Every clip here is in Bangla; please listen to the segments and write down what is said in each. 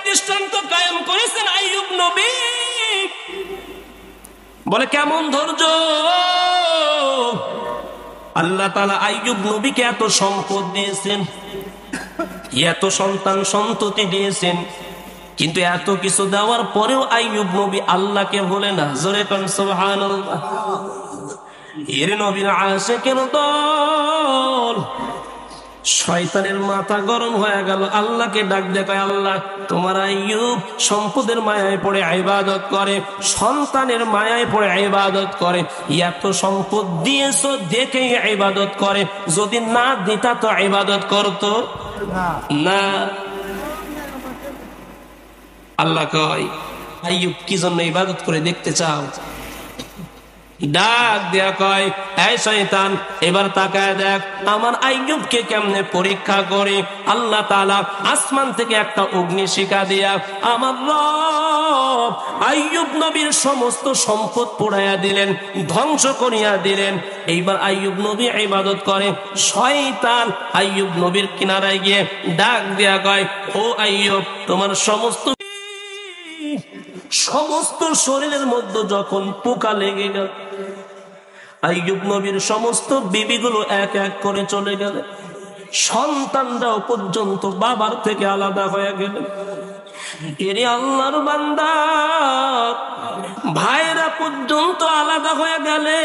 দৃষ্টান্ত কায়েম করেছেন আইয়ুব নবী। বলে কেমন ধৈর্য! আল্লাহ তাআলা আইয়ুব নবীকে এত সম্পদ দিয়েছেন, এত সন্তান সন্ততি দিয়েছেন, কিন্তু এত কিছু দেওয়ার পরেও আইয়ুব নবী আল্লাহকে ভুলে না। জোরে কোন সুবহানাল্লাহ। এর নবীর আশিকের দল, শয়তানের মাথা গরম হয়ে গেল, আল্লাহকে ডাক দেয়, আল্লাহ তোমার আইয়ুব সম্পদের মায়ায় পড়ে ইবাদত করে, সন্তানের মায়ায় পড়ে ইবাদত করে, এত সম্পদ দিয়েছো দেখেই ইবাদত করে, যদি না দিতা তো ইবাদত করতো না। আল্লাহ কয়, আইয়ুব কি জন্য ইবাদত করে দেখতে চাও? ডাক দেয়া কয়, এই শয়তান, এবার তাকায় দেখ আমার আইয়ুবকে কেমনে পরীক্ষা করে। আল্লাহ তাআলা আসমান থেকে একটা অগ্নিশিখা দিয়া আমার রব আইয়ুব নবীর সমস্ত সম্পদ পোড়াইয়া দিলেন, ধ্বংস করিয়া দিলেন। এইবার আইয়ুব নবী ইবাদত করে, শয়তান আইয়ুব নবীর কিনারায় গিয়ে ডাক দেয়া কয়, ও আইয়ুব, তোমার সমস্ত শরীরের মধ্যে যখন পোকা লেগে গেল, আইয়ুব নবীর সমস্ত বিবিগুলো এক এক করে চলে গেল, সন্তানরাও পর্যন্ত বাবার থেকে আলাদা হয়ে গেল। এরে আল্লাহর বান্দা, ভাইরা পর্যন্ত আলাদা হয়ে গেলে,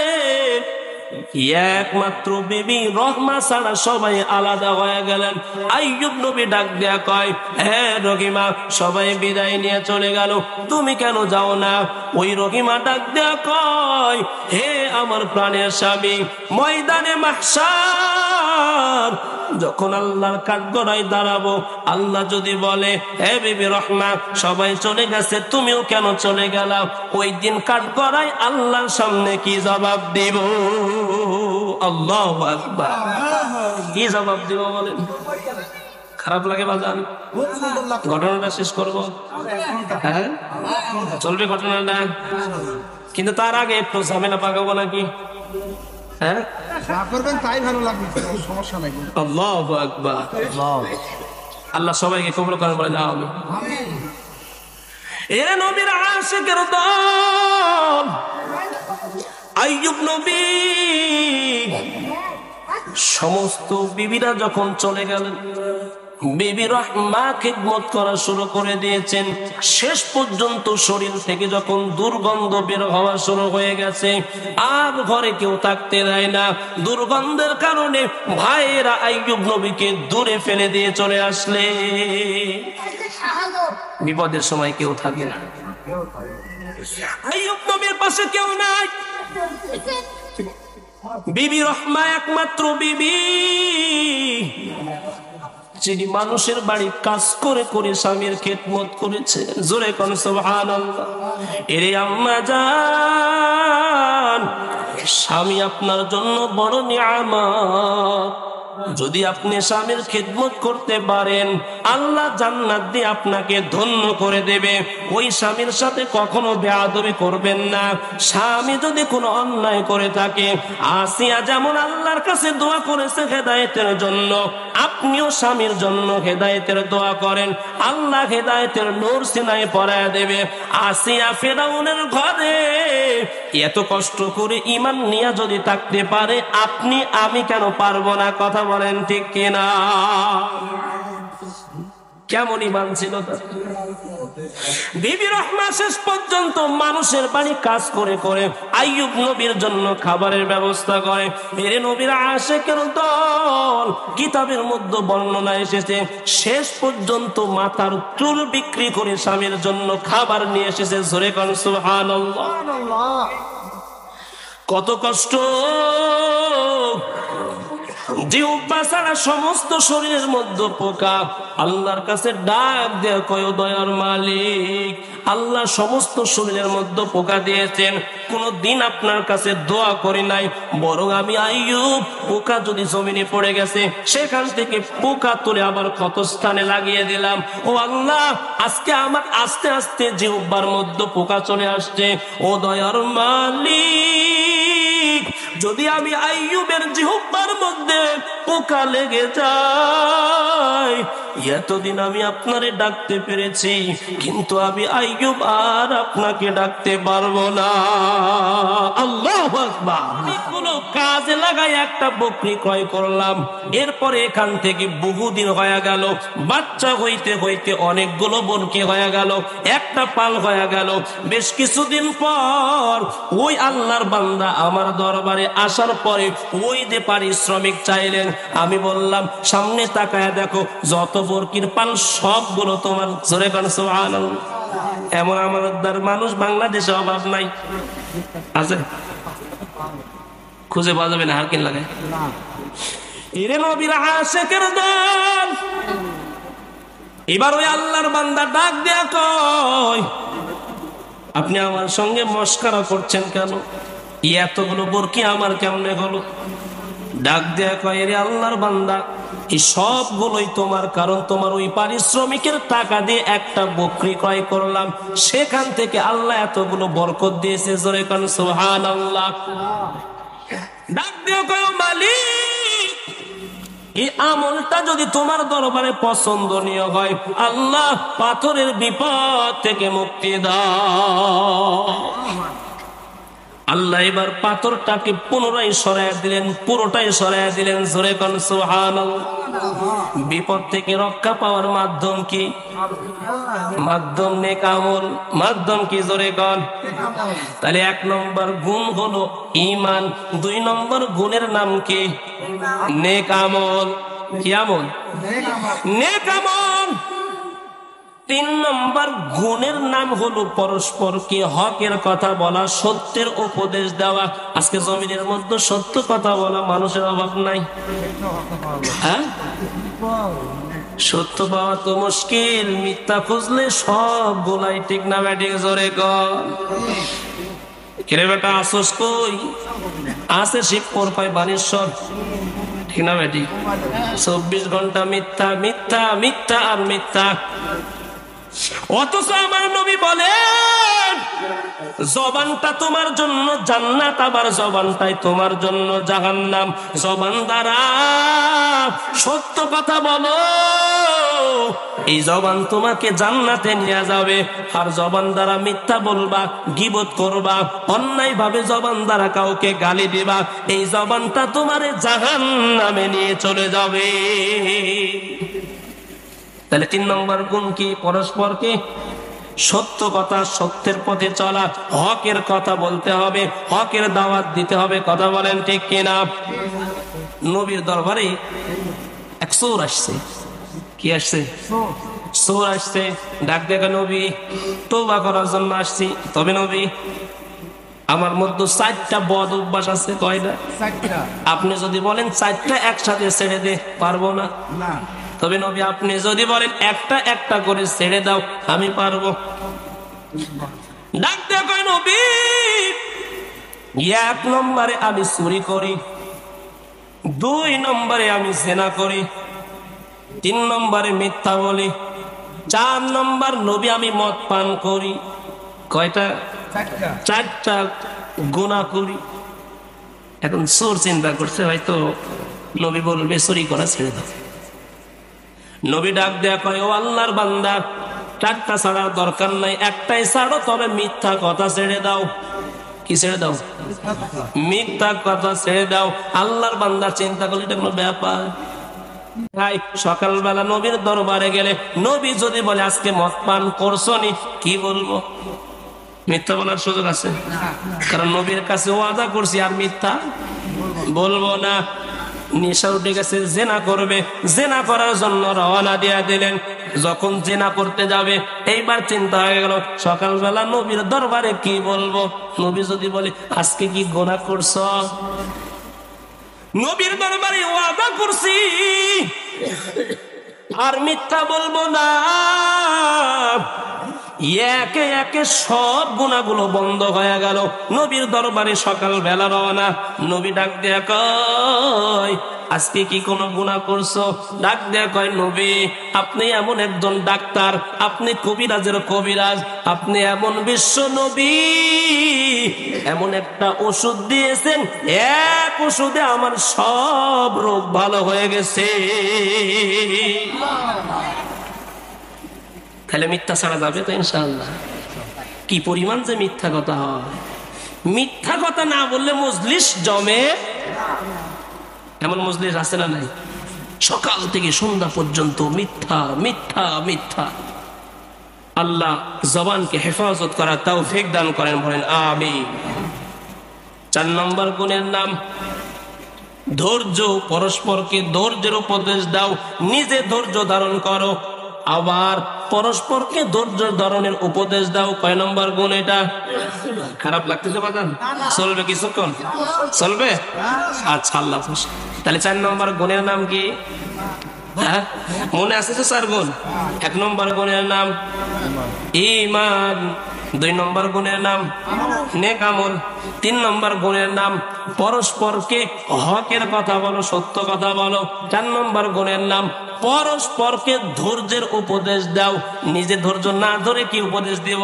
একমাত্র বিবি রহমা ছাড়া সবাই আলাদা হয়ে গেলেন। আইয়ুব নবী ডাক দেয়া কয়, হ্যাঁ রহিমা, সবাই বিদায় নিয়ে চলে গেল, তুমি কেন যাও না? ওই রহিমা ডাক দেয়া কয়, হে আমার প্রাণের স্বামী, ময়দানে মাহশার যখন আল্লাহর কাঠগড়ায় দাঁড়াবো, আল্লাহ যদি বলে, হে বিবি রহমা, সবাই চলে গেছে, তুমিও কেন চলে গেলা? ওই দিন কাঠগড়ায় আল্লাহর সামনে কি জবাব দিব? আল্লাহু আকবার। কি জবাব দিব বলেন? খারাপ লাগে বাজান? ঘটনাটা শেষ করবো, হ্যাঁ চলবে ঘটনাটা, কিন্তু তার আগে একটু ঝামেলা পাকাবো নাকি? হ্যাঁ তাই ভালো লাগবে, সমস্যা নাই। আল্লাহু আকবার। আল্লাহ সবাইকে কবুল করেন বলে যাও। এরে নবীর আশিকের দল, আইয়ুব নবী সমস্ত বিবিরা যখন চলে গেলেন, বিবি রহমা খিদমত করা শুরু করে দিয়েছেন। শেষ পর্যন্ত শরীর থেকে যখন দুর্গন্ধ বের হওয়া শুরু হয়ে গেছে, আর ঘরে কেউ থাকতে দেয় না। দুর্গন্ধের কারণে ভাইয়েরা আইয়ুব নবীকে দূরে ফেলে দিয়ে চলে আসলে। বিপদের সময় কেউ থাকে না, আইয়ুব নবীর পাশে কেউ নাই। বিবি রহমা একমাত্র বিবি, যিনি মানুষের বাড়ি কাজ করে করে স্বামীর খেদমত করেছে। জোরে কোন সুবহানাল্লাহ। এরে আম্মা জান, স্বামী আপনার জন্য বড় নিয়ামত। যদি আপনি স্বামীর খেদমত করতে পারেন, আল্লাহ জান্নাত দিয়ে আপনাকে ধন্য করে দেবে। ওই স্বামীর সাথে কখনো বেয়াদবি করবেন না। স্বামী যদি কোনো অন্যায় করে থাকে, আসিয়া যেমন আল্লাহর কাছে দোয়া করেছে হেদায়েতের জন্য, আপনিও স্বামীর জন্য হেদায়েতের দোয়া করেন, আল্লাহ হেদায়েতের নূর সিনায় পরায়া দেবে। আসিয়া ফেরাউনের ঘরে এত কষ্ট করে ঈমান নিয়ে যদি থাকতে পারে, আপনি আমি কেন পারবো না? কথা বলেন ঠিক কিনা? কেমন ঈমান ছিল তার? বিবি রহমা শেষ পর্যন্ত মানুষের বাড়ি কাজ করে করে আইয়ুব নবীর জন্য খাবারের ব্যবস্থা করে। এর নবীর আশিকের দল, কিতাবের মধ্যে বর্ণনা এসেছে, শেষ পর্যন্ত মাথার চুল বিক্রি করে স্বামীর জন্য খাবার নিয়ে এসেছে। জোরে কোন সুবহানাল্লাহ। কত কষ্ট! জিহ্বা ছাড়া সমস্ত শরীরের মধ্যে পোকা। আল্লাহর কাছে ডাক দেয়া কয়, দয়ার মালিক, আল্লাহ সমস্ত শরীরের মধ্যে পোকা দিয়েছেন, কোনদিন আপনার কাছে দোয়া করি নাই, বরং আমি আইয়ুব পোকা যদি জমিনে পড়ে গেছে সেখান থেকে পোকা তুলে আবার ক্ষত স্থানে লাগিয়ে দিলাম। ও আল্লাহ, আজকে আমার আস্তে আস্তে জিহ্বার মধ্যে পোকা চলে আসছে। ও দয়ার মালিক, যদি আমি আইয়ুবের জিহ্বার মধ্যে পোকা লেগে যায়, এতদিন আমি আপনারে ডাকতে পেরেছি, কিন্তু আমি আইয়ুব আর আপনাকে ডাকতে পারবো না। আল্লাহু আকবার। কোনো কাজে লাগাই একটা বকরি ক্রয় করলাম, এরপরে এখান থেকে বহুদিন হয়ে গেল, বাচ্চা হইতে হইতে অনেকগুলো বকরি হয়ে গেল, একটা পাল হয়ে গেল। বেশ কিছুদিন পর ওই আল্লাহর বান্দা আমার দরবারে আসার পরে ওই যে পারিশ্রমিক চাইলেন, আমি বললাম সামনে তাকায় দেখো, যত বকরির পাল সবগুলো তোমার। জোরে কান সুবহানাল্লাহ। এমন আমাদের মানুষ বাংলাদেশে অভাব নাই, আছে? খুঁজে পাওয়া যাবে না, হারকিন লাগে। এরে নবীর আশিকের দল, এবার ওই আল্লাহর বান্দা ডাক দেয়া কয়, আপনি আমার সঙ্গে মস্করা করছেন কেন? এতগুলো বরকি আমার কেমনে হলো? ডাক দেয়া কয়, এরে আল্লাহর বান্দা, এই সবগুলোই তোমার, কারণ তোমার ওই পারিশ্রমিকের টাকা দিয়ে একটা বকরি ক্রয় করলাম, সেখান থেকে আল্লাহ এতগুলো বরকত দিয়েছে। জোরে কান সুবহানাল্লাহ। ডাক দেয়া কয়, মালিক, এই আমলটা যদি তোমার দরবারে পছন্দনীয় হয়, আল্লাহ পাথরের বিপদ থেকে মুক্তি দাও। আল্লাহ এবার পাথরটাকে পুনরায় সরাইয়া দিলেন, পুরোটাই সরাইয়া দিলেন। জোরে কোন সুবহানাল্লাহ। বিপদ থেকে রক্ষা পাওয়ার মাধ্যম কি? মাধ্যম নেক আমল। মাধ্যম কি? জোরে কোন। তাহলে 1 নম্বর গুণ হলো ঈমান, 2 নম্বর গুণের নাম কি? নেক আমল। কি আমল? নেক আমল। 3 নম্বর গুণের নাম হলো পরস্পরকে হকের কথা বলা, সত্যের উপদেশ দেওয়া। আজকে জমিনের মধ্যে সত্য কথা বলা মানুষের অভাব নাই। হ্যাঁ, সত্য পাওয়া তো মুশকিল, মিথ্যা খুঁজলে সব গোলাই। ঠিক না ব্যাটিক? জোরে কর। কিরে বেটা, আসস কই? আছে শিবপুর, কয় বানেশ্বর। ঠিক না ব্যাটিক? 24 ঘন্টা মিথ্যা, মিথ্যা, মিথ্যা আর মিথ্যা। অথচ আমার নবী বলেন, জবানটা তোমার জন্য জান্নাত, আবার জবানটাই তোমার জন্য জাহান্নাম। জবান দ্বারা সত্য কথা বলো, এই জবান তোমাকে জান্নাতে নিয়ে যাবে। আর জবান দ্বারা মিথ্যা বলবা, গীবত করবা, অন্যায় ভাবে জবান দ্বারা কাউকে গালি দিবা, এই জবানটা তোমারে জাহান্নামে নিয়ে চলে যাবে। তাহলে 3 নম্বর গুণ কি? পরস্পরকে সত্য কথা, সত্যের পথে চলা, হকের কথা বলতে হবে, হকের দাওয়াত দিতে হবে। কথা বলেন ঠিক কিনা? নবীর দরবারে এক চোর আসছে। কি আসছে? চোর আসছে। ডাক দেখা, নবী তওবা করার জন্য আসছি। তবে নবী, আমার মধ্যে 4টা বদ অভ্যাস আছে। কয়টা? 4টা। আপনি যদি বলেন 4টা একসাথে ছেড়ে দে, পারবো না। তবে নবী, আপনি যদি বলেন একটা একটা করে ছেড়ে দাও, আমি পারবো। ডাক দেয়া কয়, নবী, 1 নম্বরে আমি চুরি করি, 2 নম্বরে আমি জিনা করি, 3 নম্বরে মিথ্যা বলি, 4 নম্বর নবী আমি মদ পান করি। কয়টা? 4টা গুনাহ করি। এখন চোর চিন্তা করছে, হয়তো নবী বলবে চুরি করা ছেড়ে দাও। নবী ডাক দেয়া কয়, ও আল্লাহর বান্দা, 4টা ছাড়ার দরকার নাই, একটাই ছাড়ো, তবে মিথ্যা কথা ছেড়ে দাও। কি ছেড়ে দাও? মিথ্যা কথা ছেড়ে দাও। আল্লাহর বান্দা চিন্তা করলে এটা কোনো ব্যাপার? ভাই, সকালবেলা নবীর দরবারে গেলে নবী যদি বলে আজকে মদ পান করছো নি, কি বলবো? মিথ্যা বলার সুযোগ আছে? কারণ নবীর কাছে ওয়াদা করছি আর মিথ্যা বলবো না। নেশা উঠে গেছে, জেনা করবে, জেনা করার জন্য রওনা দিয়া দিলেন। যখন জেনা করতে যাবে, এইবার চিন্তা হয়ে গেল সকালবেলা নবীর দরবারে কি বলবো? নবী যদি বলে আজকে কি গুনাহ করছ? নবীর দরবারে ওয়াদা করছি আর মিথ্যা বলবো না। একে একে সব গুনাহগুলো বন্ধ হয়ে গেল। নবীর দরবারে সকাল বেলা রওনা। নবী ডাক দেয়া কয়, আজকে কি কোনো গুনাহ করছো? ডাক দেয়া কয়, নবী আপনি এমন একজন ডাক্তার, আপনি কবিরাজের কবিরাজ, আপনি এমন বিশ্ব নবী, এমন একটা ওষুধ দিয়েছেন, এক ওষুধে আমার সব রোগ ভালো হয়ে গেছে। তাহলে মিথ্যা ছাড়া যাবে তো ইনশাআল্লাহ? কি পরিমাণ যে মিথ্যা কথা হয়! মিথ্যা কথা না বললে মজলিস জমে। এমন মজলিস আছে না নাই? সকাল থেকে সন্ধ্যা পর্যন্ত মিথ্যা মিথ্যা মিথ্যা। আল্লাহ জবানকে হেফাজত করার তৌফিক দান করেন, বলেন আমিন। 4 নম্বর গুণের নাম ধৈর্য। পরস্পরকে ধৈর্যের উপদেশ দাও, নিজে ধৈর্য ধারণ করো, আবার পরস্পরকে ধৈর্য ধারণের উপদেশ দাও। কয় নম্বর গুণ এটা? খারাপ লাগতেছে বাজান? চলবে কিছুক্ষণ? চলবে? আচ্ছা, আল্লাহ হাফেজ। তাহলে 4 নম্বর গুণের নাম কি? হ্যাঁ, মনে আছে তো 4 গুণ? 1 নম্বর গুণের নাম ঈমান, 2 নম্বর গুণের নাম নেক আমল, 3 নম্বর গুণের নাম পরস্পরকে হকের কথা বলো, সত্য কথা বলো, 4 নম্বর গুণের নাম পরস্পরকে ধৈর্যের উপদেশ দাও, নিজে ধৈর্য না ধরে কি উপদেশ দিব?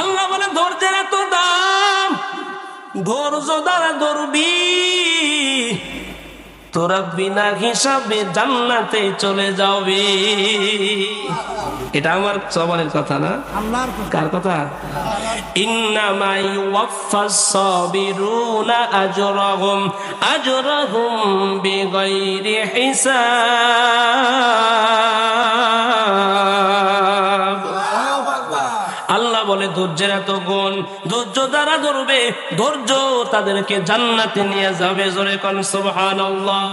আল্লাহ বলে ধৈর্যের এত দাম, ধৈর্য দ্বারা ধরবি, তোরা বিনা হিসাবে জান্নাতে চলে যাবি। এটা আমার জবানের কথা না, কার কথা? ইন্নামা ইউওয়াফাস সাবিরুনা আজরাহুম বিগাইরি হিসাব। আল্লাহ বলে ধৈর্যের এত গুণ, ধৈর্য দ্বারা ধরবে, ধৈর্য তাদেরকে জান্নাতে নিয়ে যাবে। জোরে কোন সুবহানাল্লাহ।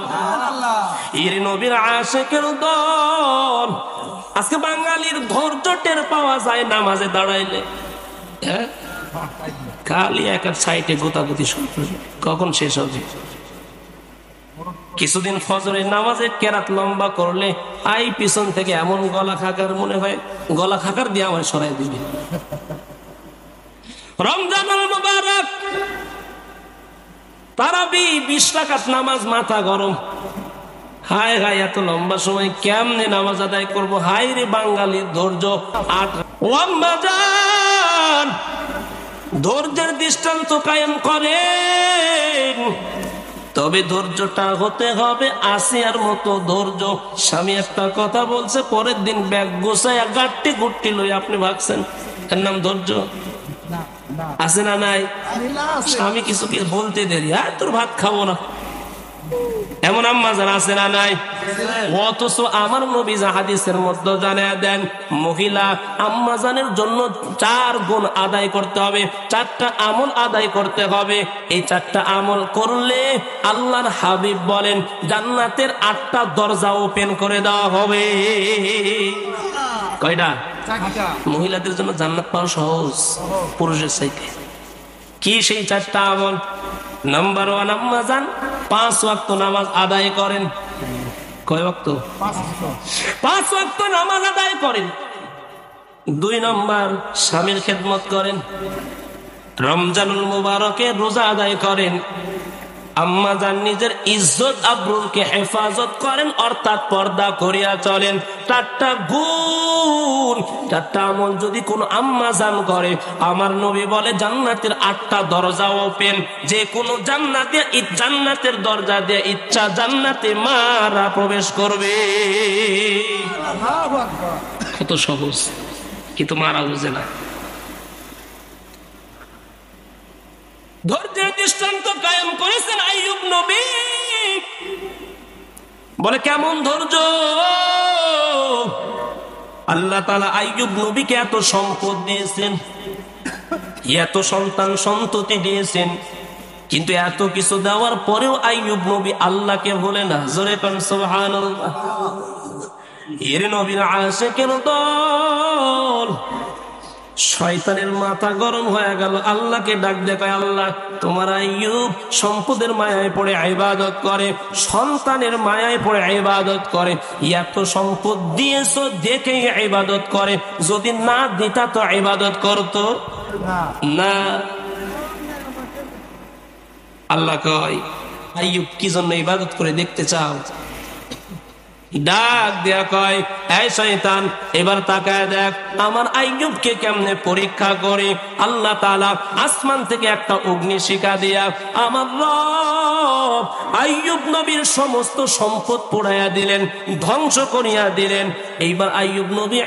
এর নবীর আশিকের দল। আজকে বাঙালির ধৈর্য টের পাওয়া যায় নামাজে দাঁড়াইলে। খালি এক সাইডে গোতাগুতি শুরু, কখন শেষ হবে? কিছুদিন ফজরের নামাজে কেরাত লম্বা করলে আই পিছন থেকে এমন গলা খাকার মনে হয় গলা খাকার দিয়ে আমার সরাই দিবে। রমজানুল মুবারক তারাবি 20 রাকাত নামাজ, মাথা গরম। হায় হায়, এত লম্বা সময় কেমনে নামাজ আদায় করবো? হায় রে বাঙালির ধৈর্য। 8 রমজান ধৈর্যের দৃষ্টান্ত কায়েম করেন, তবে ধৈর্যটা হতে হবে আসিয়ার মতো ধৈর্য। স্বামী একটা কথা বলছে, পরের দিন ব্যাগ গোছায় গাট্টি গুট্টি লই, আপনি ভাবছেন এর নাম ধৈর্য? আছে না নাই? স্বামী কিছু কি বলতে দেরি, তোর ভাত খাবো না, এমন আম্মা জান আছে না নাই? অথচ আমার নবী হাদিসের মধ্যে জানিয়ে দেন, মহিলা আম্মা জানের জন্য 4 গুণ আদায় করতে হবে, 4টা আমল আদায় করতে হবে। এই 4টা আমল করলে আল্লাহর হাবিব বলেন জান্নাতের 8টা দরজা ওপেন করে দেওয়া হবে। কয়টা? মহিলাদের জন্য জান্নাত পাওয়া সহজ পুরুষের চাইতে। কি সেই 4টা আমল? নাম্বার 1, আম্মা জান 5 ওয়াক্ত নামাজ আদায় করেন। কয় ওয়াক্ত? 5 ওয়াক্ত নামাজ আদায় করেন। 2 নম্বর, স্বামীর খেদমত করেন। রমজানুল মুবারকে রোজা আদায় করেন। আম্মা জান নিজের ইজ্জত আবরুরকে হেফাজত করেন, অর্থাৎ পর্দা করিয়া চলেন। 4টা গুণ, 4টা আমল যদি কোন আম্মা জান করে, আমার নবী বলে জান্নাতের 8টা দরজা ওপেন। যে কোন জান্নাতের দরজা দিয়ে ইচ্ছা জান্নাতে মারা প্রবেশ করবে। কত সহজ, কিন্তু মারা বুঝে না। ধৈর্যের দৃষ্টান্ত কায়েম করেছেন আইয়ুব নবী। বলে কেমন ধৈর্য! আল্লাহ তাআলা আইয়ুব নবীকে এত সম্পদ দিয়েছেন, এত সন্তান সন্ততি দিয়েছেন, কিন্তু এত কিছু দেওয়ার পরেও আইয়ুব নবী আল্লাহকে ভুলে না। জোরে কোন সুবহানাল্লাহ। এর নবীর আশিকের দল। শয়তানের মাথা গরম হয়ে গেল, আল্লাহকে ডাক দেখায়, আল্লাহ তোমার আইয়ুব সম্পদের মায়ায় পড়ে ইবাদত করে, সন্তানের মায়ায় পড়ে ইবাদত করে, এত সম্পদ দিয়েছো দেখেই ইবাদত করে, যদি না দিতা তো ইবাদত করতো না। আল্লাহ কয় আইয়ুব কি জন্য ইবাদত করে দেখতে চাও? ডাক দেয়া কয়, এই শয়তান, এবার তাকায় দেখ আমার আইয়ুবকে কেমনে পরীক্ষা করে। আল্লাহ তাআলা আসমান থেকে একটা অগ্নিশিখা দিয়া আমার রব আইয়ুব নবীর সমস্ত সম্পদ পোড়াইয়া দিলেন, ধ্বংস করিয়া দিলেন। এইবার আইয়ুব নবী